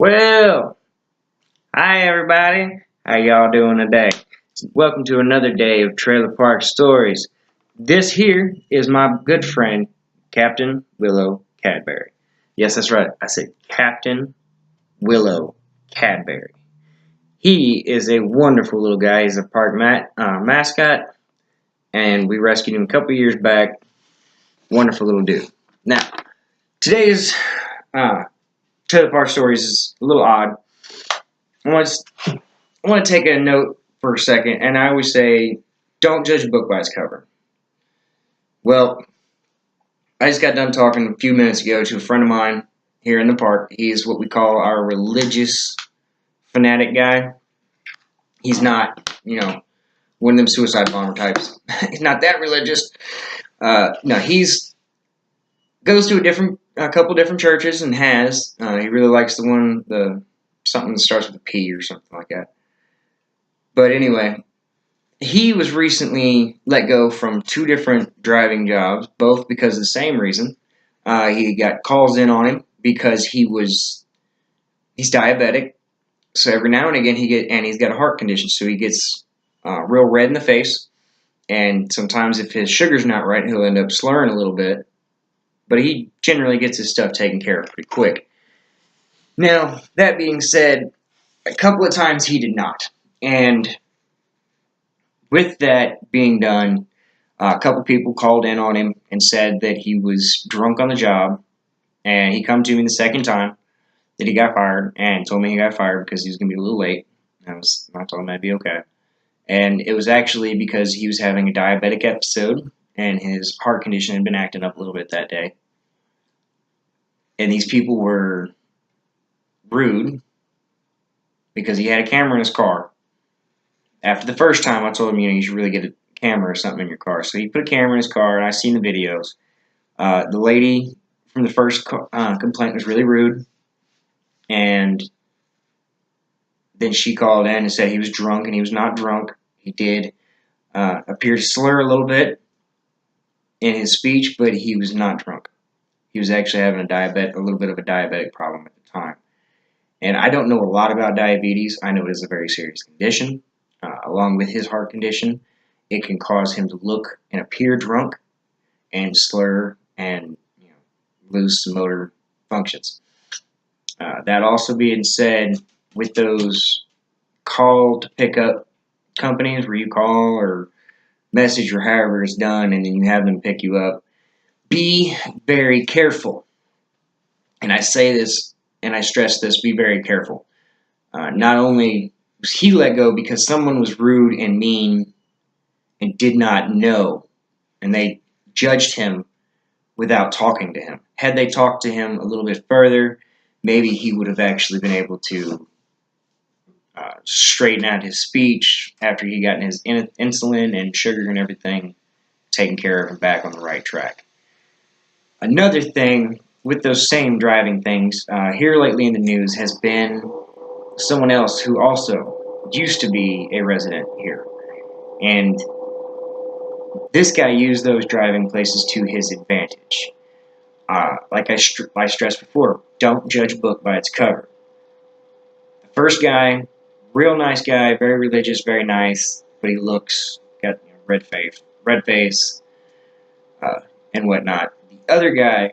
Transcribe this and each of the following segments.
Well, hi everybody. How y'all doing today? Welcome to another day of Trailer Park Stories. This here is my good friend, Captain Willow Cadbury. Yes, that's right. I said Captain Willow Cadbury. He is a wonderful little guy. He's a park mascot, and we rescued him a couple years back. Wonderful little dude. Now, today's Trailer Park Stories is a little odd. I want to take a note for a second, and I always say, don't judge a book by its cover. Well, I just got done talking a few minutes ago to a friend of mine here in the park. He's what we call our religious fanatic guy. He's not, one of them suicide bomber types. He's not that religious. No, he's goes to a couple different churches and has. He really likes the something that starts with a P or something like that. But anyway, he was recently let go from two different driving jobs, both because of the same reason. He got calls in on him because he's diabetic. So every now and again he's got a heart condition, so he gets real red in the face. And sometimes if his sugar's not right, he'll end up slurring a little bit. But he generally gets his stuff taken care of pretty quick. Now, that being said, a couple of times he did not. And with that being done, a couple people called in on him and said that he was drunk on the job, and he come to me the second time that he got fired and told me he got fired because he was going to be a little late. I told him that'd be okay. And it was actually because he was having a diabetic episode and his heart condition had been acting up a little bit that day. And these people were rude because he had a camera in his car. After the first time, I told him, you should really get a camera or something in your car. So he put a camera in his car, and I seen the videos. The lady from the first complaint was really rude, and then she called in and said he was drunk, and he was not drunk. He did appear to slur a little bit in his speech, but he was not drunk. He was actually having a little bit of a diabetic problem at the time. And I don't know a lot about diabetes. I know it is a very serious condition. Along with his heart condition, it can cause him to look and appear drunk and slur and lose some motor functions. That also being said, with those call to pick up companies where you call or message or however it's done and then you have them pick you up, be very careful. And I say this and I stress this, be very careful. Not only was he let go because someone was rude and mean and did not know, and they judged him without talking to him. Had they talked to him a little bit further, maybe he would have actually been able to straighten out his speech after he gotten his insulin and sugar and everything taken care of and back on the right track. Another thing with those same driving things, here lately in the news has been someone else who also used to be a resident here. And this guy used those driving places to his advantage. Like I stressed before, don't judge a book by its cover. The first guy, real nice guy, very religious, very nice, but he got red face, and whatnot. The other guy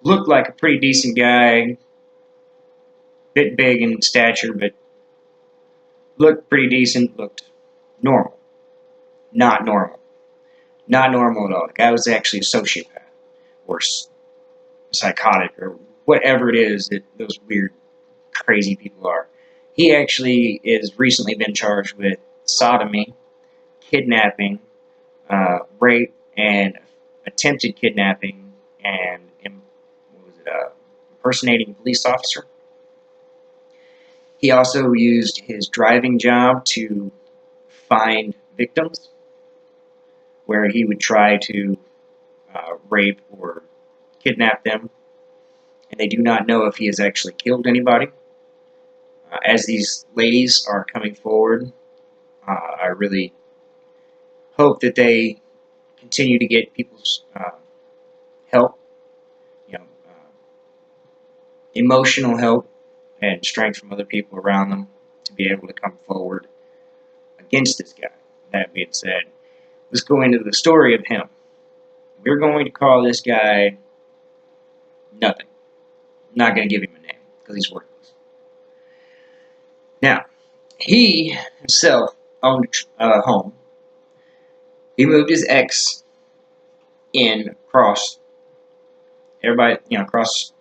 looked like a pretty decent guy, bit big in stature, but looked pretty decent, looked normal. Not normal. Not normal at all. The guy was actually a sociopath or psychotic or whatever it is that those weird, crazy people are. He actually is recently been charged with sodomy, kidnapping, rape, and attempted kidnapping, and impersonating a police officer. He also used his driving job to find victims, where he would try to rape or kidnap them, and they do not know if he has actually killed anybody. As these ladies are coming forward, I really hope that they continue to get people's help, emotional help, and strength from other people around them to be able to come forward against this guy. That being said, let's go into the story of him. We're going to call this guy nothing. I'm not going to give him a name because he's worthless. Now, he himself owned a home. He moved his ex in across. Everybody, across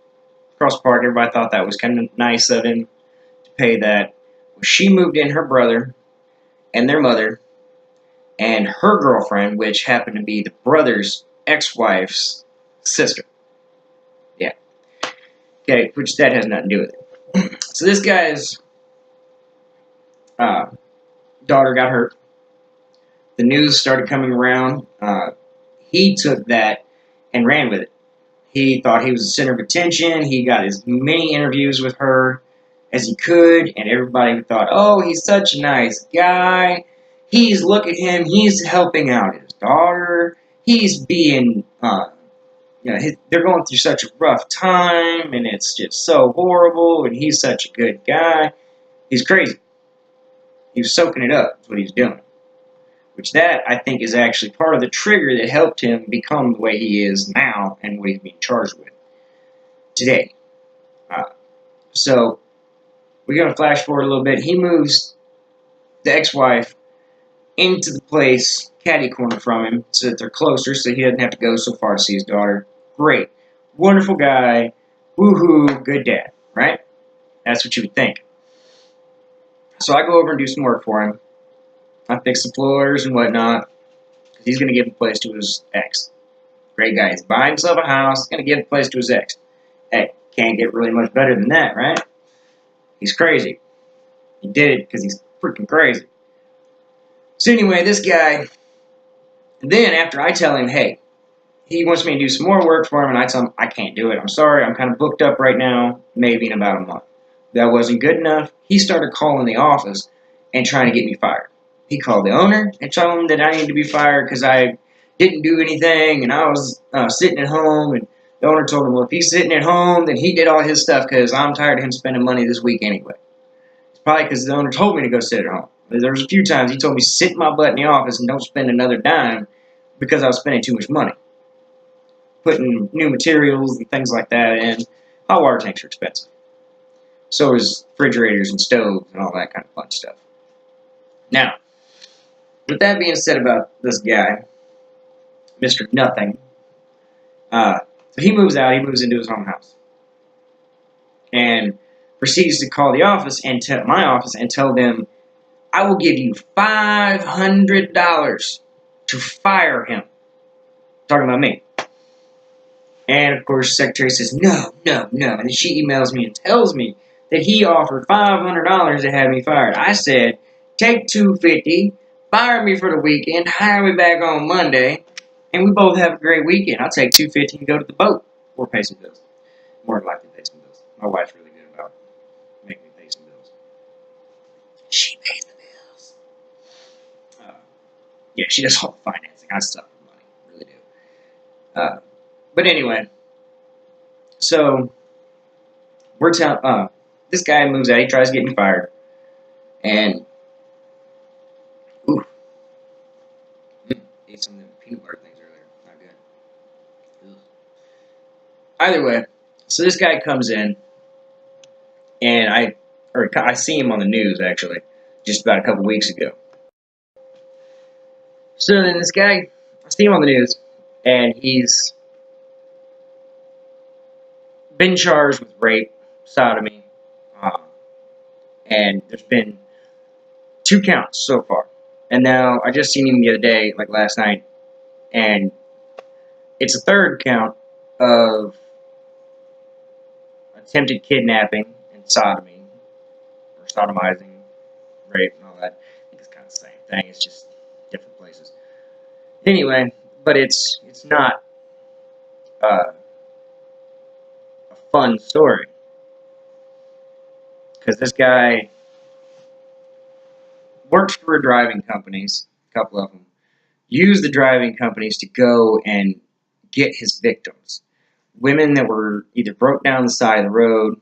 the park. Everybody thought that was kind of nice of him to pay that. Well, she moved in her brother and their mother and her girlfriend, which happened to be the brother's ex-wife's sister. Yeah. Okay, which that has nothing to do with it. So this guy's daughter got hurt. The news started coming around. He took that and ran with it. He thought he was the center of attention. He got as many interviews with her as he could, and everybody thought, oh, he's such a nice guy. Look at him, he's helping out his daughter. He's being, they're going through such a rough time, and it's just so horrible, and he's such a good guy. He's crazy. He was soaking it up, that's what he's doing. Which that, I think, is actually part of the trigger that helped him become the way he is now and what he's being charged with today. So, we're going to flash forward a little bit. He moves the ex-wife into the place catty-corner from him so that they're closer so he doesn't have to go so far to see his daughter. Great. Wonderful guy. Woohoo. Good dad. Right? That's what you would think. So I go over and do some work for him. I fix the floors and whatnot. Because he's going to give the place to his ex. Great guy. He's buying himself a house. He's going to give the place to his ex. Hey, can't get really much better than that, right? He's crazy. He did it because he's freaking crazy. So anyway, this guy, then after I tell him, hey, he wants me to do some more work for him, and I tell him, I can't do it. I'm sorry, I'm kind of booked up right now, maybe in about a month. That wasn't good enough. He started calling the office and trying to get me fired. He called the owner and told him that I needed to be fired because I didn't do anything, and I was sitting at home, and the owner told him, well, if he's sitting at home, then he did all his stuff because I'm tired of him spending money this week anyway. It's probably because the owner told me to go sit at home. There was a few times he told me, sit my butt in the office and don't spend another dime because I was spending too much money. Putting new materials and things like that in. Hot water tanks are expensive. So is refrigerators and stoves and all that kind of fun stuff. Now, with that being said about this guy, Mr. Nothing, so he moves out, he moves into his own house. And proceeds to call the office and my office and tell them, I will give you $500 to fire him. Talking about me. And, of course, the secretary says, no, no, no. And then she emails me and tells me that he offered $500 to have me fired. I said, take $250, fire me for the weekend, hire me back on Monday, and we both have a great weekend. I'll take $250 and go to the boat or pay some bills. More than likely pay some bills. My wife's really good about making me pay some bills. She pays the bills. Yeah, she does all the financing. I suck for money. Really do. But anyway, so we're telling, this guy moves out, he tries to get me fired, and, ooh, ate some of the peanut butter things earlier, not good. Ugh. Either way, so this guy comes in, and I see him on the news, actually, just about a couple weeks ago. So then this guy, I see him on the news, and he's been charged with rape, sodomy, and there's been 2 counts so far. And now, I just seen him the other day, like last night, and it's a 3rd count of attempted kidnapping and sodomy, or sodomizing, rape, and all that. I think it's kind of the same thing, it's just different places. Anyway, but it's not a fun story. Because this guy works for driving companies, a couple of them, use the driving companies to go and get his victims. Women that were either broke down the side of the road,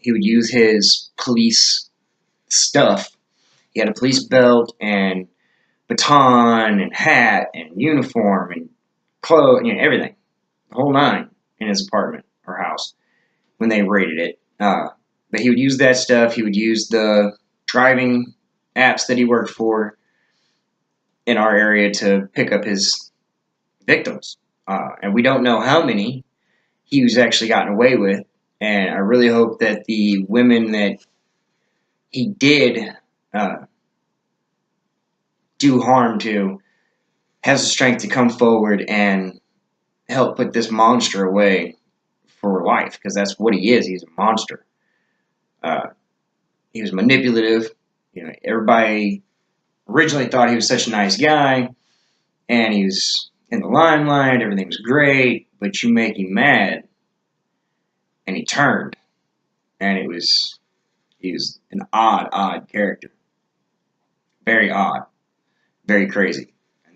he would use his police stuff. He had a police belt and baton and hat and uniform and clothes, everything, the whole nine in his apartment or house when they raided it. But he would use that stuff. He would use the driving apps that he worked for in our area to pick up his victims. And we don't know how many he was actually gotten away with. And I really hope that the women that he did do harm to has the strength to come forward and help put this monster away for life, because that's what he is. He's a monster. He was manipulative. Everybody originally thought he was such a nice guy, and he was in the limelight. Everything was great, but you make him mad, and he turned, and he was an odd character. Very odd, very crazy, and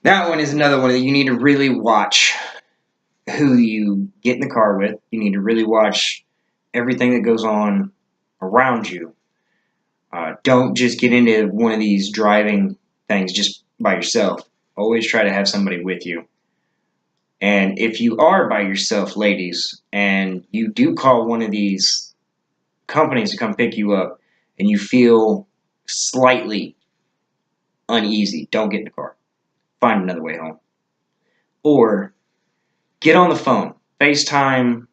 that one is another one that you need to really watch who you get in the car with. You need to really watch everything that goes on around you. Don't just get into one of these driving things just by yourself. Always try to have somebody with you. And if you are by yourself, ladies, and you do call one of these companies to come pick you up and you feel slightly uneasy, don't get in the car. Find another way home. Or get on the phone, FaceTime,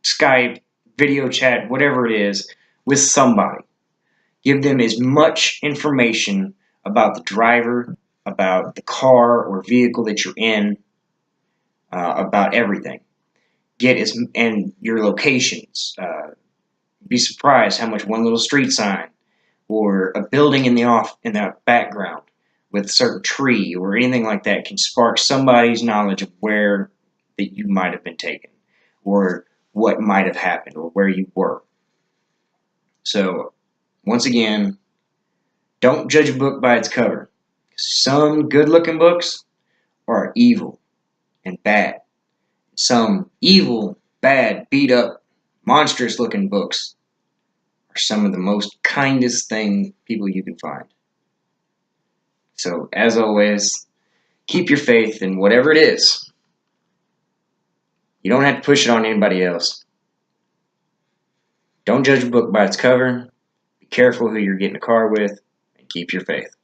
Skype, video chat, whatever it is, with somebody. Give them as much information about the driver, about the car or vehicle that you're in, about everything. And your locations. Be surprised how much one little street sign or a building in the background with a certain tree or anything like that can spark somebody's knowledge of where that you might have been taken or what might have happened or where you were. So, once again, don't judge a book by its cover. Some good-looking books are evil and bad. Some evil, bad, beat-up, monstrous-looking books are some of the most kindest thing people you can find. So, as always, keep your faith in whatever it is. You don't have to push it on anybody else. Don't judge a book by its cover. Be careful who you're getting a car with, and keep your faith.